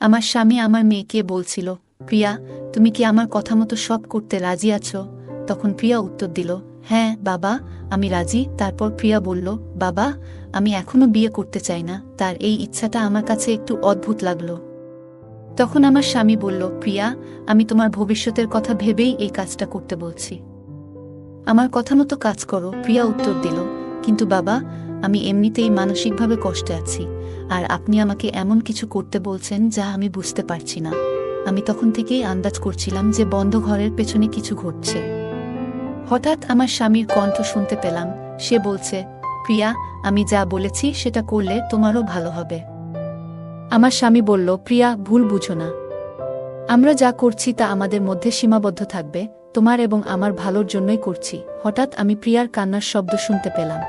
আমার স্বামী আমার মেয়েকে বলছিল, প্রিয়া, তুমি কি আমার কথা মতো সব করতে রাজি আছো? তখন প্রিয়া উত্তর দিল, হ্যাঁ বাবা, আমি রাজি। তারপর প্রিয়া বলল, বাবা, আমি এখনো বিয়ে করতে চাই না। তার এই ইচ্ছাটা আমার কাছে একটু অদ্ভুত লাগলো। তখন আমার স্বামী বলল, প্রিয়া, আমি তোমার ভবিষ্যতের কথা ভেবেই এই কাজটা করতে বলছি। আমার কথা মতো কাজ করো। প্রিয়া উত্তর দিল, কিন্তু বাবা, আমি এমনিতেই মানসিকভাবে কষ্টে আছি, আর আপনি আমাকে এমন কিছু করতে বলছেন যা আমি বুঝতে পারছি না। আমি তখন থেকেই আন্দাজ করছিলাম যে বন্ধ ঘরের পেছনে কিছু ঘটছে। হঠাৎ আমার স্বামীর কণ্ঠ শুনতে পেলাম। সে বলছে, প্রিয়া, আমি যা বলেছি সেটা করলে তোমারও ভালো হবে। আমার স্বামী বলল, প্রিয়া, ভুল বুঝো না। আমরা যা করছি তা আমাদের মধ্যে সীমাবদ্ধ থাকবে, তোমার এবং আমার ভালোর জন্যই করছি। হঠাৎ আমি প্রিয়ার কান্নার শব্দ শুনতে পেলাম।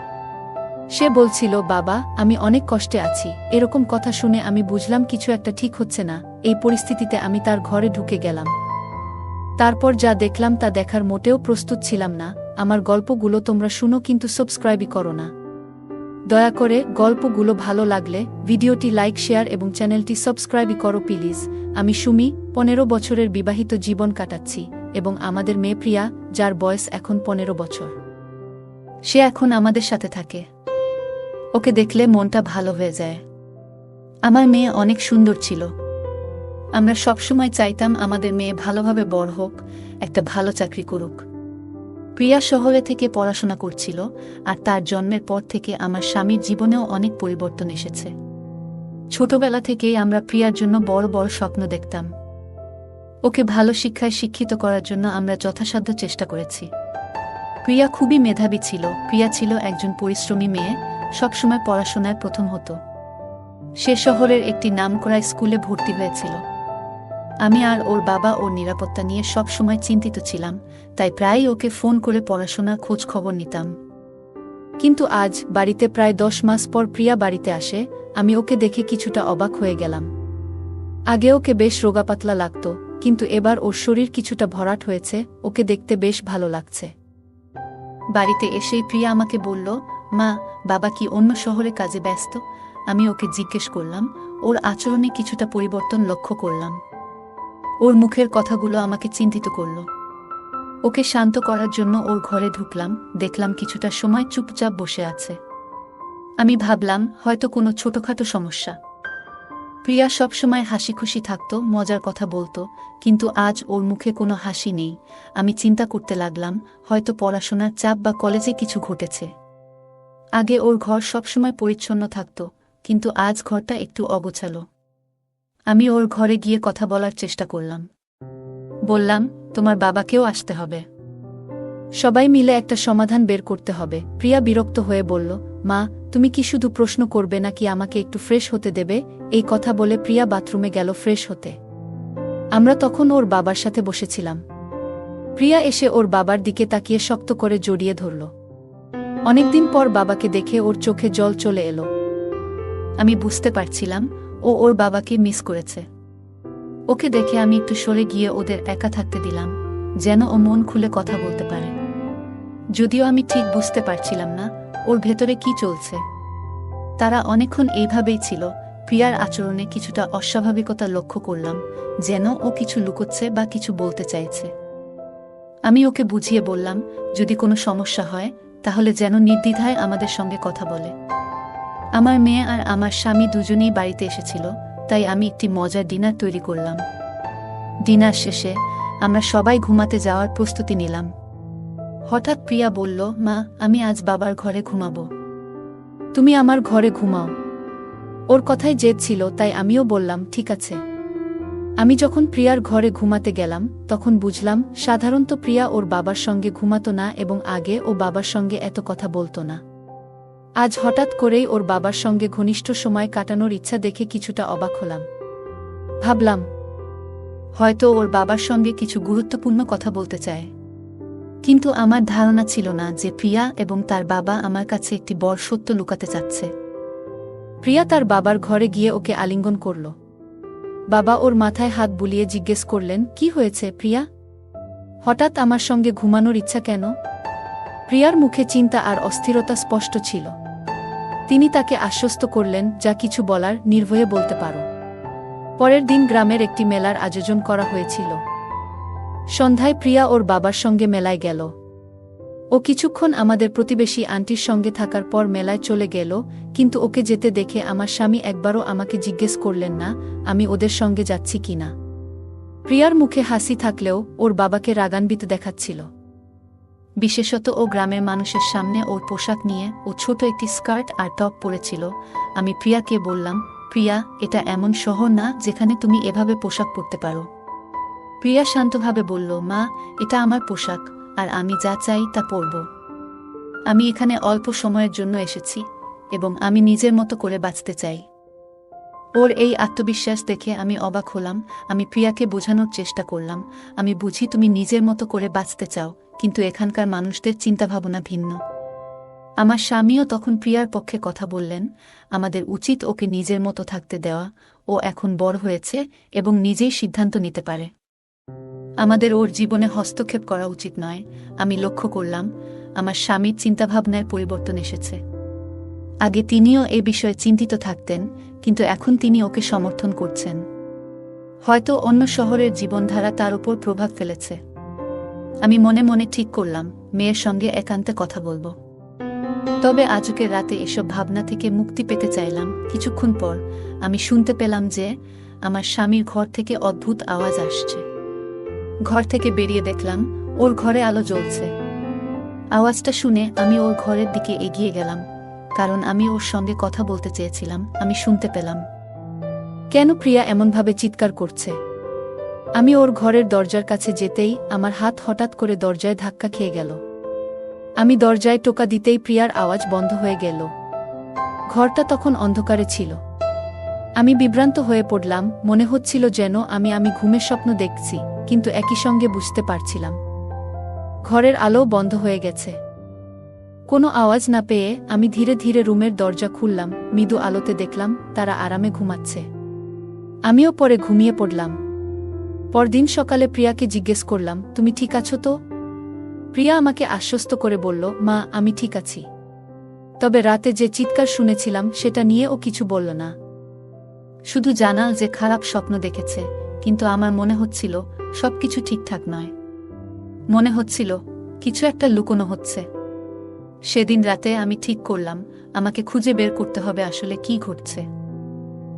সে বলছিল, বাবা, আমি অনেক কষ্টে আছি। এরকম কথা শুনে আমি বুঝলাম কিছু একটা ঠিক হচ্ছে না। এই পরিস্থিতিতে আমি তার ঘরে ঢুকে গেলাম। তারপর যা দেখলাম তা দেখার মোটেও প্রস্তুত ছিলাম না। আমার গল্পগুলো তোমরা শুনো, কিন্তু সাবস্ক্রাইবই করো না। দয়া করে গল্পগুলো ভালো লাগলে ভিডিওটি লাইক, শেয়ার এবং চ্যানেলটি সাবস্ক্রাইবই করো প্লিজ। আমি সুমি, 15 বছরের বিবাহিত জীবন কাটাচ্ছি, এবং আমাদের মেয়ে প্রিয়া, যার বয়স এখন 15 বছর। সে এখন আমাদের সাথে থাকে। ওকে দেখলে মনটা ভালো হয়ে যায়। আমার মেয়ে অনেক সুন্দর ছিল। আমরা সবসময় চাইতাম আমাদের মেয়ে ভালোভাবে বড় হোক, একটা ভালো চাকরি করুক। প্রিয়া শহরে থেকে পড়াশোনা করছিল, আর তার জন্মের পর থেকে আমার স্বামীর জীবনেও অনেক পরিবর্তন এসেছে। ছোটবেলা থেকেই আমরা প্রিয়ার জন্য বড় বড় স্বপ্ন দেখতাম। ওকে ভালো শিক্ষায় শিক্ষিত করার জন্য আমরা যথাসাধ্য চেষ্টা করেছি। প্রিয়া খুবই মেধাবী ছিল। প্রিয়া ছিল একজন পরিশ্রমী মেয়ে, সবসময় পড়াশোনায় প্রথম হতো। সে শহরের একটি নামকরা স্কুলে ভর্তি হয়েছিল। আমি আর ওর বাবা ওর নিরাপত্তা নিয়ে সব সময় চিন্তিত ছিলাম, তাই প্রায়ই ওকে ফোন করে পড়াশোনার খোঁজ খবর নিতাম। কিন্তু আজ, বাড়িতে প্রায় 10 মাস পর প্রিয়া বাড়িতে আসে, আমি ওকে দেখে কিছুটা অবাক হয়ে গেলাম। আগে ওকে বেশ রোগাপাতলা লাগত, কিন্তু এবার ওর শরীর কিছুটা ভরাট হয়েছে। ওকে দেখতে বেশ ভালো লাগছে। বাড়িতে এসেই প্রিয়া আমাকে বলল, মা, বাবা কি অন্য শহরে কাজে ব্যস্ত? আমি ওকে জিজ্ঞেস করলাম। ওর আচরণে কিছুটা পরিবর্তন লক্ষ্য করলাম। ওর মুখের কথাগুলো আমাকে চিন্তিত করল। ওকে শান্ত করার জন্য ওর ঘরে ঢুকলাম। দেখলাম কিছুটা সময় চুপচাপ বসে আছে। আমি ভাবলাম হয়তো কোনো ছোটখাটো সমস্যা। প্রিয়া সবসময় হাসি খুশি থাকত, মজার কথা বলতো, কিন্তু আজ ওর মুখে কোনো হাসি নেই। আমি চিন্তা করতে লাগলাম, হয়তো পড়াশোনার চাপ বা কলেজে কিছু ঘটেছে। আগে ওর ঘর সবসময় পরিচ্ছন্ন থাকত, কিন্তু আজ ঘরটা একটু অগোছালো। আমি ওর ঘরে গিয়ে কথা বলার চেষ্টা করলাম। বললাম, তোমার বাবাকেও আসতে হবে। সবাই মিলে একটা সমাধান বের করতে হবে। প্রিয়া বিরক্ত হয়ে বলল, মা, তুমি কি শুধু প্রশ্ন করবে নাকি আমাকে একটু ফ্রেশ হতে দেবে? এই কথা বলে প্রিয়া বাথরুমে গেল ফ্রেশ হতে। আমরা তখন ওর বাবার সাথে বসেছিলাম। প্রিয়া এসে ওর বাবার দিকে তাকিয়ে শক্ত করে জড়িয়ে ধরল। অনেকদিন পর বাবাকে দেখে ওর চোখে জল চলে এলো। আমি বুঝতে পারছিলাম ও ওর বাবাকে মিস করেছে। ওকে দেখে আমি একটু সরে গিয়ে ওদের একা থাকতে দিলাম, যেন ও মন খুলে কথা বলতে পারে। যদিও আমি ঠিক বুঝতে পারছিলাম না ওর ভেতরে কি চলছে। তারা অনেকক্ষণ এইভাবেই ছিল। প্রিয়ার আচরণে কিছুটা অস্বাভাবিকতা লক্ষ্য করলাম, যেন ও কিছু লুকোচ্ছে বা কিছু বলতে চাইছে। আমি ওকে বুঝিয়ে বললাম, যদি কোনো সমস্যা হয় তাহলে যেন নির্দ্বিধায় আমাদের সঙ্গে কথা বলে। আমার মেয়ে আর আমার স্বামী দুজনেই বাড়িতে এসেছিল, তাই আমি একটি মজার ডিনার তৈরি করলাম। ডিনার শেষে আমরা সবাই ঘুমাতে যাওয়ার প্রস্তুতি নিলাম। হঠাৎ প্রিয়া বলল, মা, আমি আজ বাবার ঘরে ঘুমাবো। তুমি আমার ঘরে ঘুমাও। ওর কথাই জেদ ছিল, তাই আমিও বললাম, ঠিক আছে। আমি যখন প্রিয়ার ঘরে ঘুমাতে গেলাম তখন বুঝলাম সাধারণত প্রিয়া ওর বাবার সঙ্গে ঘুমাতো না, এবং আগে ও বাবার সঙ্গে এত কথা বলতো না। আজ হঠাৎ করেই ওর বাবার সঙ্গে ঘনিষ্ঠ সময় কাটানোর ইচ্ছা দেখে কিছুটা অবাক হলাম। ভাবলাম, হয়তো ওর বাবার সঙ্গে কিছু গুরুত্বপূর্ণ কথা বলতে চায়। কিন্তু আমার ধারণা ছিল না যে প্রিয়া এবং তার বাবা আমার কাছে একটি বড় সত্য লুকাতে চাচ্ছে। প্রিয়া তার বাবার ঘরে গিয়ে ওকে আলিঙ্গন করল। বাবা ওর মাথায় হাত বুলিয়ে জিজ্ঞেস করলেন, কি হয়েছে প্রিয়া? হঠাৎ আমার সঙ্গে ঘুমানোর ইচ্ছা কেন? প্রিয়ার মুখে চিন্তা আর অস্থিরতা স্পষ্ট ছিল। তিনি তাকে আশ্বস্ত করলেন, যা কিছু বলার নির্ভয়ে বলতে পারো। পরের দিন গ্রামের একটি মেলার আয়োজন করা হয়েছিল। সন্ধ্যায় প্রিয়া ওর বাবার সঙ্গে মেলায় গেল। ও কিছুক্ষণ আমাদের প্রতিবেশী আন্টির সঙ্গে থাকার পর মেলায় চলে গেল, কিন্তু ওকে যেতে দেখে আমার স্বামী একবারও আমাকে জিজ্ঞেস করলেন না আমি ওদের সঙ্গে যাচ্ছি কিনা। প্রিয়ার মুখে হাসি থাকলেও ওর বাবাকে রাগান্বিত দেখাচ্ছিল। বিশেষত ও গ্রামের মানুষের সামনে ওর পোশাক নিয়ে ও ছোট একটি স্কার্ট আর টপ পরেছিল। আমি প্রিয়াকে বললাম, প্রিয়া, এটা এমন শহর না যেখানে তুমি এভাবে পোশাক পরতে পারো। প্রিয়া শান্তভাবে বলল, মা, এটা আমার পোশাক, আর আমি যা চাই তা পরব। আমি এখানে অল্প সময়ের জন্য এসেছি এবং আমি নিজের মতো করে বাঁচতে চাই। ওর এই আত্মবিশ্বাস দেখে আমি অবাক হলাম। আমি প্রিয়াকে বোঝানোর চেষ্টা করলাম, আমি বুঝি তুমি নিজের মতো করে বাঁচতে চাও, কিন্তু এখানকার মানুষদের চিন্তাভাবনা ভিন্ন। আমার স্বামীও তখন প্রিয়ার পক্ষে কথা বললেন, আমাদের উচিত ওকে নিজের মতো থাকতে দেওয়া। ও এখন বড় হয়েছে এবং নিজেই সিদ্ধান্ত নিতে পারে। আমাদের ওর জীবনে হস্তক্ষেপ করা উচিত নয়। আমি লক্ষ্য করলাম আমার স্বামীর চিন্তাভাবনায় পরিবর্তন এসেছে। আগে তিনিও এ বিষয়ে চিন্তিত থাকতেন, কিন্তু এখন তিনি ওকে সমর্থন করছেন। হয়তো অন্য শহরের জীবনধারা তার উপর প্রভাব ফেলেছে। আমি মনে মনে ঠিক করলাম মেয়ের সঙ্গে একান্তে কথা বলবো। তবে আজকের রাতে এসব ভাবনা থেকে মুক্তি পেতে চাইলাম। কিছুক্ষণ পর আমি শুনতে পেলাম যে আমার স্বামীর ঘর থেকে অদ্ভুত আওয়াজ আসছে। ঘর থেকে বেরিয়ে দেখলাম ওর ঘরে আলো জ্বলছে। আওয়াজটা শুনে আমি ওর ঘরের দিকে এগিয়ে গেলাম, কারণ আমি ওর সঙ্গে কথা বলতে চেয়েছিলাম। আমি শুনতে পেলাম কেন প্রিয়া এমনভাবে চিৎকার করছে। আমি ওর ঘরের দরজার কাছে যেতেই আমার হাত হঠাৎ করে দরজায় ধাক্কা খেয়ে গেল। আমি দরজায় টোকা দিতেই প্রিয়ার আওয়াজ বন্ধ হয়ে গেল। ঘরটা তখন অন্ধকারে ছিল। আমি বিভ্রান্ত হয়ে পড়লাম। মনে হচ্ছিল যেন আমি ঘুমের স্বপ্ন দেখছি, কিন্তু একই সঙ্গে বুঝতে পারছিলাম ঘরের আলো বন্ধ হয়ে গেছে। কোনো আওয়াজ না পেয়ে আমি ধীরে ধীরে রুমের দরজা খুললাম। মৃদু আলোতে দেখলাম তারা আরামে ঘুমাচ্ছে। আমিও পরে ঘুমিয়ে পড়লাম। পরদিন সকালে প্রিয়াকে জিজ্ঞেস করলাম, তুমি ঠিক আছো তো? প্রিয়া আমাকে আশ্বস্ত করে বলল, মা, আমি ঠিক আছি। তবে রাতে যে চিৎকার শুনেছিলাম সেটা নিয়ে ও কিছু বলল না। শুধু জানাল যে খারাপ স্বপ্ন দেখেছে, কিন্তু আমার মনে হচ্ছিল সবকিছু ঠিকঠাক নয়। মনে হচ্ছিল কিছু একটা লুকোনো হচ্ছে। সেদিন রাতে আমি ঠিক করলাম আমাকে খুঁজে বের করতে হবে আসলে কি ঘটছে।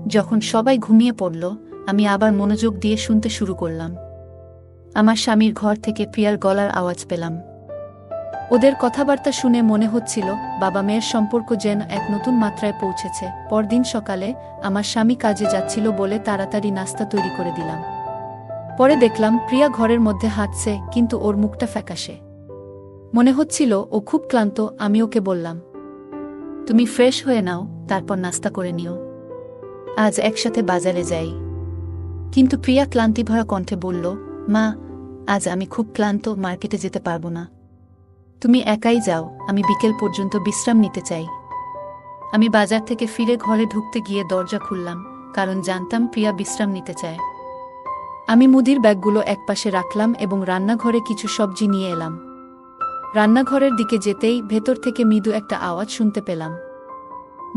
যখন সবাই ঘুমিয়ে পড়ল, আমি আবার মনোযোগ দিয়ে শুনতে শুরু করলাম। আমার স্বামীর ঘর থেকে প্রিয়ার গলার আওয়াজ পেলাম। ওদের কথাবার্তা শুনে মনে হচ্ছিল বাবা মেয়ের সম্পর্ক যেন এক নতুন মাত্রায় পৌঁছেছে। পরদিন সকালে আমার স্বামী কাজে যাচ্ছিল বলে তাড়াতাড়ি নাস্তা তৈরি করে দিলাম। পরে দেখলাম প্রিয়া ঘরের মধ্যে হাঁটছে, কিন্তু ওর মুখটা ফ্যাকাশে। মনে হচ্ছিল ও খুব ক্লান্ত। আমি ওকে বললাম, তুমি ফ্রেশ হয়ে নাও, তারপর নাস্তা করে নিও। আজ একসাথে বাজারে যাই। কিন্তু প্রিয়া ক্লান্তিভরা কণ্ঠে বলল, মা, আজ আমি খুব ক্লান্ত, মার্কেটে যেতে পারবো না। তুমি একাই যাও, আমি বিকেল পর্যন্ত বিশ্রাম নিতে চাই। আমি বাজার থেকে ফিরে ঘরে ঢুকতে গিয়ে দরজা খুললাম, কারণ জানতাম প্রিয়া বিশ্রাম নিতে চায়। আমি মুদির ব্যাগগুলো একপাশে রাখলাম এবং রান্নাঘরে কিছু সবজি নিয়ে এলাম। রান্নাঘরের দিকে যেতেই ভেতর থেকে মৃদু একটা আওয়াজ শুনতে পেলাম।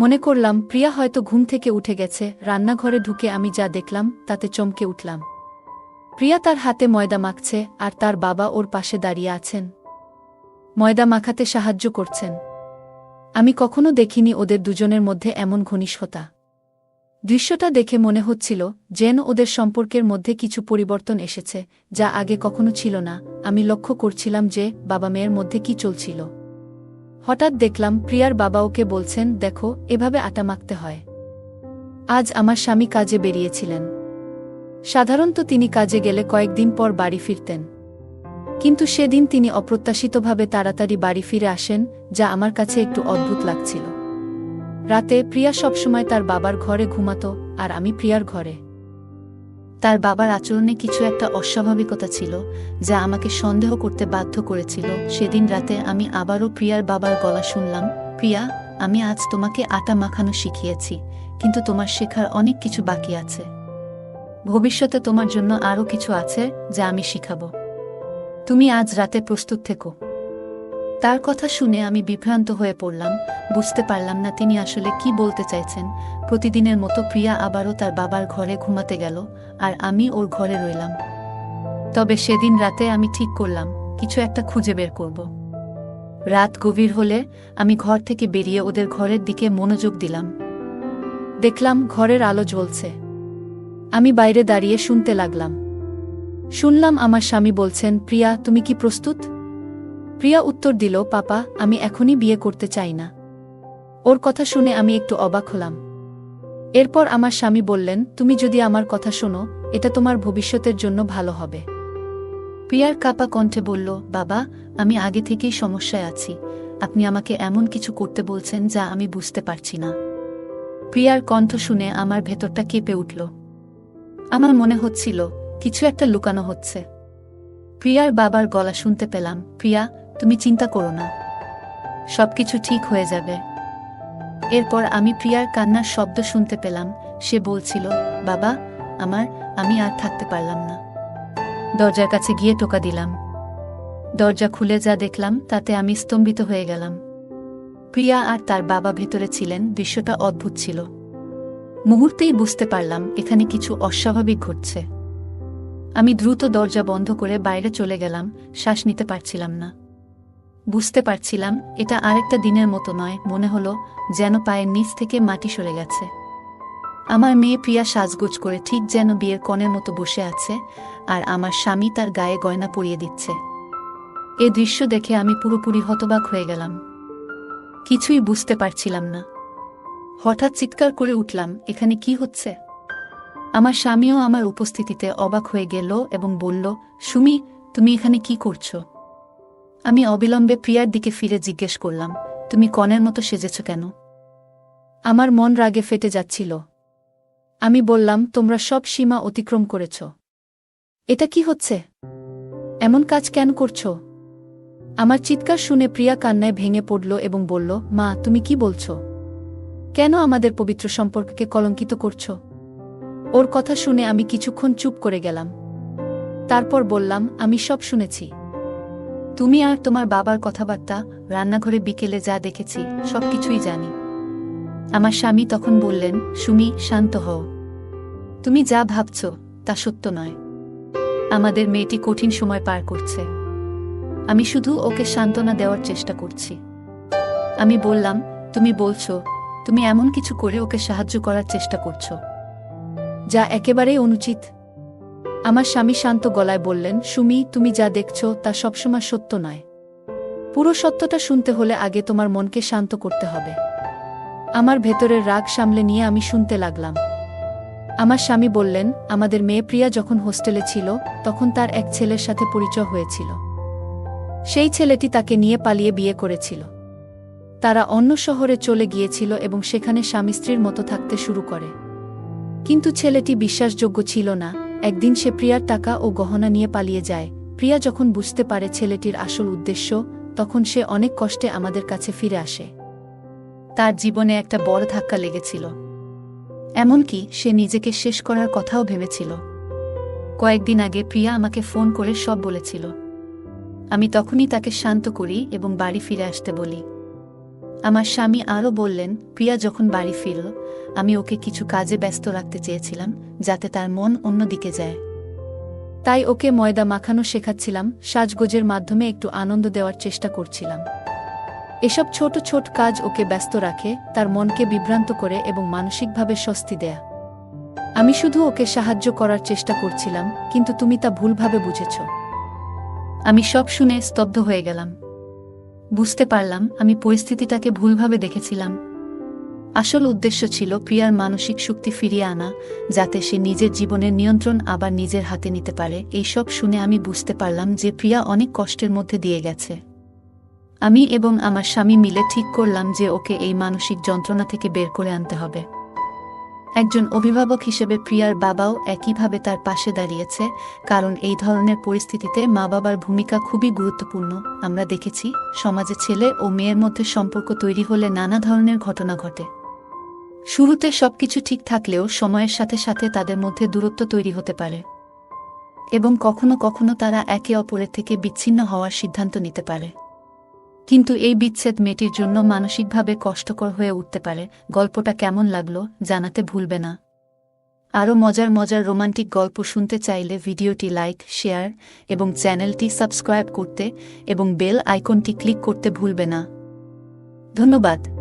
মনে করলাম প্রিয়া হয়তো ঘুম থেকে উঠে গেছে। রান্নাঘরে ঢুকে আমি যা দেখলাম তাতে চমকে উঠলাম। প্রিয়া তার হাতে ময়দা মাখছে, আর তার বাবা ওর পাশে দাঁড়িয়ে আছেন, ময়দা মাখাতে সাহায্য করছেন। আমি কখনো দেখিনি ওদের দুজনের মধ্যে এমন ঘনিষ্ঠতা। দৃশ্যটা দেখে মনে হচ্ছিল যেন ওদের সম্পর্কের মধ্যে কিছু পরিবর্তন এসেছে, যা আগে কখনো ছিল না। আমি লক্ষ্য করছিলাম যে বাবা মেয়ের মধ্যে কি চলছিল। হঠাৎ দেখলাম প্রিয়ার বাবা ওকে বলছেন, দেখো, এভাবে আটা মাখতে হয়। আজ আমার স্বামী কাজে বেরিয়েছিলেন। সাধারণত তিনি কাজে গেলে কয়েকদিন পর বাড়ি ফিরতেন, কিন্তু সেদিন তিনি অপ্রত্যাশিতভাবে তাড়াতাড়ি বাড়ি ফিরে আসেন, যা আমার কাছে একটু অদ্ভুত লাগছিল। রাতে প্রিয়া সবসময় তার বাবার ঘরে ঘুমাতো, আর আমি প্রিয়ার ঘরে। তার বাবার আচরণে কিছু একটা অস্বাভাবিকতা ছিল, যা আমাকে সন্দেহ করতে বাধ্য করেছিল। সেদিন রাতে আমি আবারও প্রিয়ার বাবার গলা শুনলাম, প্রিয়া, আমি আজ তোমাকে আটা মাখানো শিখিয়েছি, কিন্তু তোমার শেখার অনেক কিছু বাকি আছে। ভবিষ্যতে তোমার জন্য আরও কিছু আছে যা আমি শিখাবো। তুমি আজ রাতে প্রস্তুত থেকো। তার কথা শুনে আমি বিভ্রান্ত হয়ে পড়লাম, বুঝতে পারলাম না তিনি আসলে কি বলতে চাইছেন। প্রতিদিনের মতো প্রিয়া আবারও তার বাবার ঘরে ঘুমাতে গেল, আর আমি ওর ঘরে রইলাম। তবে সেদিন রাতে আমি ঠিক করলাম কিছু একটা খুঁজে বের করব। রাত গভীর হলে আমি ঘর থেকে বেরিয়ে ওদের ঘরের দিকে মনোযোগ দিলাম। দেখলাম ঘরের আলো জ্বলছে। আমি বাইরে দাঁড়িয়ে শুনতে লাগলাম। শুনলাম আমার স্বামী বলছেন, প্রিয়া তুমি কি প্রস্তুত? প্রিয়া উত্তর দিল, পাপা আমি এখনই বিয়ে করতে চাই না। ওর কথা শুনে আমি একটু অবাক হলাম। এরপর আমার স্বামী বললেন, তুমি যদি আমার কথা শোনো এটা তোমার ভবিষ্যতের জন্য ভালো হবে। প্রিয়ার কাপা কণ্ঠে বলল, বাবা আমি আগে থেকেই সমস্যায় আছি, আপনি আমাকে এমন কিছু করতে বলছেন যা আমি বুঝতে পারছি না। প্রিয়ার কণ্ঠ শুনে আমার ভেতরটা কেঁপে উঠল। আমার মনে হচ্ছিল কিছু একটা লুকানো হচ্ছে। প্রিয়ার বাবার গলা শুনতে পেলাম, প্রিয়া তুমি চিন্তা করো না, সবকিছু ঠিক হয়ে যাবে। এরপর আমি প্রিয়ার কান্নার শব্দ শুনতে পেলাম। সে বলছিল, বাবা আমি আর থাকতে পারলাম না। দরজার কাছে গিয়ে টোকা দিলাম। দরজা খুলে যা দেখলাম তাতে আমি স্তম্ভিত হয়ে গেলাম। প্রিয়া আর তার বাবা ভেতরে ছিলেন। দৃশ্যটা অদ্ভুত ছিল। মুহূর্তেই বুঝতে পারলাম এখানে কিছু অস্বাভাবিক ঘটছে। আমি দ্রুত দরজা বন্ধ করে বাইরে চলে গেলাম। শ্বাস নিতে পারছিলাম না। বুঝতে পারছিলাম এটা আরেকটা দিনের মতো নয়। মনে হলো যেন পায়ের নিচ থেকে মাটি সরে গেছে। আমার মেয়ে প্রিয়া সাজগোজ করে ঠিক যেন বিয়ের কনের মতো বসে আছে, আর আমার স্বামী তার গায়ে গয়না পরিয়ে দিচ্ছে। এ দৃশ্য দেখে আমি পুরোপুরি হতবাক হয়ে গেলাম। কিছুই বুঝতে পারছিলাম না। হঠাৎ চিৎকার করে উঠলাম, এখানে কি হচ্ছে? আমার স্বামীও আমার উপস্থিতিতে অবাক হয়ে গেল এবং বলল, সুমি তুমি এখানে কি করছো? আমি অবিলম্বে প্রিয়ার দিকে ফিরে জিজ্ঞেস করলাম, তুমি কনের মতো সেজেছ কেন? আমার মন রাগে ফেটে যাচ্ছিল। আমি বললাম, তোমরা সব সীমা অতিক্রম করেছ। এটা কি হচ্ছে? এমন কাজ কেন করছো? আমার চিৎকার শুনে প্রিয়া কান্নায় ভেঙে পড়ল এবং বলল, মা তুমি কি বলছো? কেন আমাদের পবিত্র সম্পর্ককে কলঙ্কিত করছো? ওর কথা শুনে আমি কিছুক্ষণ চুপ করে গেলাম। তারপর বললাম, আমি সব শুনেছি। তুমি আর তোমার বাবার কথাবার্তা, রান্নাঘরে বিকেলে যা দেখেছি সবকিছুই জানি। আমার স্বামী তখন বললেন, সুমি শান্ত হও। তুমি যা ভাবছ তা সত্য নয়। আমাদের মেয়েটি কঠিন সময় পার করছে। আমি শুধু ওকে সান্ত্বনা দেওয়ার চেষ্টা করছি। আমি বললাম, তুমি বলছো তুমি এমন কিছু করে ওকে সাহায্য করার চেষ্টা করছো যা একেবারেই অনুচিত। আমার স্বামী শান্ত গলায় বললেন, সুমি তুমি যা দেখছো তা সবসময় সত্য নয়। পুরো সত্যটা শুনতে হলে আগে তোমার মনকে শান্ত করতে হবে। আমার ভেতরের রাগ সামলে নিয়ে আমি শুনতে লাগলাম। আমার স্বামী বললেন, আমাদের মেয়ে প্রিয়া যখন হোস্টেলে ছিল তখন তার এক ছেলের সাথে পরিচয় হয়েছিল। সেই ছেলেটি তাকে নিয়ে পালিয়ে বিয়ে করেছিল। তারা অন্য শহরে চলে গিয়েছিল এবং সেখানে স্বামী স্ত্রীর মতো থাকতে শুরু করে। কিন্তু ছেলেটি বিশ্বাসযোগ্য ছিল না। একদিন সে প্রিয়ার টাকা ও গহনা নিয়ে পালিয়ে যায়। প্রিয়া যখন বুঝতে পারে ছেলেটির আসল উদ্দেশ্য, তখন সে অনেক কষ্টে আমাদের কাছে ফিরে আসে। তার জীবনে একটা বড় ধাক্কা লেগেছিল। এমনকি সে নিজেকে শেষ করার কথাও ভেবেছিল। কয়েকদিন আগে প্রিয়া আমাকে ফোন করে সব বলেছিল। আমি তখনই তাকে শান্ত করি এবং বাড়ি ফিরে আসতে বলি। আমার স্বামী আরও বললেন, প্রিয়া যখন বাড়ি ফিরল আমি ওকে কিছু কাজে ব্যস্ত রাখতে চেয়েছিলাম যাতে তার মন অন্যদিকে যায়। তাই ওকে ময়দা মাখানো শেখাচ্ছিলাম, সাজগোজের মাধ্যমে একটু আনন্দ দেওয়ার চেষ্টা করছিলাম। এসব ছোট ছোট কাজ ওকে ব্যস্ত রাখে, তার মনকে বিভ্রান্ত করে এবং মানসিকভাবে স্বস্তি দেয়া। আমি শুধু ওকে সাহায্য করার চেষ্টা করছিলাম, কিন্তু তুমি তা ভুলভাবে বুঝেছ। আমি সব শুনে স্তব্ধ হয়ে গেলাম। বুঝতে পারলাম আমি পরিস্থিতিটাকে ভুলভাবে দেখেছিলাম। আসল উদ্দেশ্য ছিল প্রিয়ার মানসিক শক্তি ফিরিয়ে আনা, যাতে সে নিজের জীবনের নিয়ন্ত্রণ আবার নিজের হাতে নিতে পারে। এই সব শুনে আমি বুঝতে পারলাম যে প্রিয়া অনেক কষ্টের মধ্যে দিয়ে গেছে। আমি এবং আমার স্বামী মিলে ঠিক করলাম যে ওকে এই মানসিক যন্ত্রণা থেকে বের করে আনতে হবে। একজন অভিভাবক হিসেবে প্রিয়ার বাবাও একইভাবে তার পাশে দাঁড়িয়েছে, কারণ এই ধরনের পরিস্থিতিতে মা বাবার ভূমিকা খুবই গুরুত্বপূর্ণ। আমরা দেখেছি সমাজে ছেলে ও মেয়ের মধ্যে সম্পর্ক তৈরি হলে নানা ধরনের ঘটনা ঘটে। শুরুতে সবকিছু ঠিক থাকলেও সময়ের সাথে সাথে তাদের মধ্যে দূরত্ব তৈরি হতে পারে এবং কখনো কখনো তারা একে অপরের থেকে বিচ্ছিন্ন হওয়ার সিদ্ধান্ত নিতে পারে। কিন্তু এই বিচ্ছেদ মেয়েটির জন্য মানসিকভাবে কষ্টকর হয়ে উঠতে পারে। গল্পটা কেমন লাগলো জানাতে ভুলবে না। আরও মজার মজার রোমান্টিক গল্প শুনতে চাইলে ভিডিওটি লাইক, শেয়ার এবং চ্যানেলটি সাবস্ক্রাইব করতে এবং বেল আইকনটি ক্লিক করতে ভুলবে না। ধন্যবাদ।